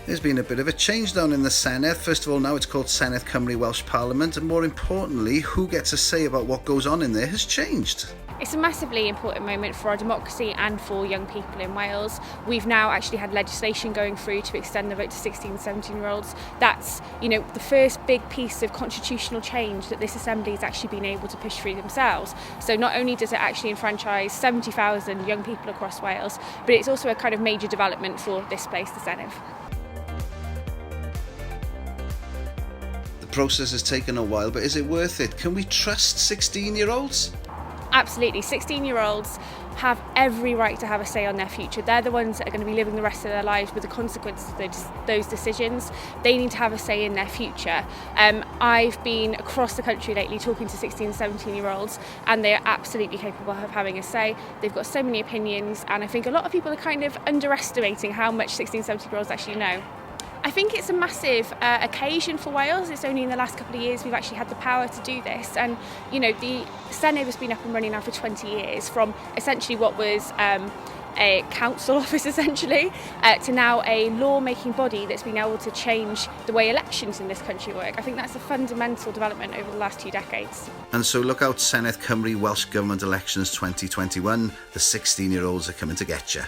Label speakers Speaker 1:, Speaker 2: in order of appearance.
Speaker 1: There's been a bit of a change down in the Senedd. First of all, now it's called Senedd Cymru Welsh Parliament, and more importantly, who gets a say about what goes on in there has changed.
Speaker 2: It's a massively important moment for our democracy and for young people in Wales. We've now actually had legislation going through to extend the vote to 16 and 17-year-olds. That's, the first big piece of constitutional change that this Assembly has actually been able to push through themselves. So not only does it actually enfranchise 70,000 young people across Wales, but it's also a kind of major development for this place, the Senedd.
Speaker 1: The process has taken a while, but is it worth it? Can we trust 16-year-olds?
Speaker 2: Absolutely. 16-year-olds have every right to have a say on their future. They're the ones that are going to be living the rest of their lives with the consequences of those decisions. They need to have a say in their future. I've been across the country lately talking to 16 and 17-year-olds, and they are absolutely capable of having a say. They've got so many opinions, and I think a lot of people are kind of underestimating how much 16 and 17-year-olds actually know. I think it's a massive occasion for Wales. It's only in the last couple of years we've actually had the power to do this. And, the Senedd has been up and running now for 20 years, from essentially what was a council office, essentially, to now a law-making body that's been able to change the way elections in this country work. I think that's a fundamental development over the last 2 decades.
Speaker 1: And so look out, Senedd Cymru Welsh Government elections 2021. The 16-year-olds are coming to get you.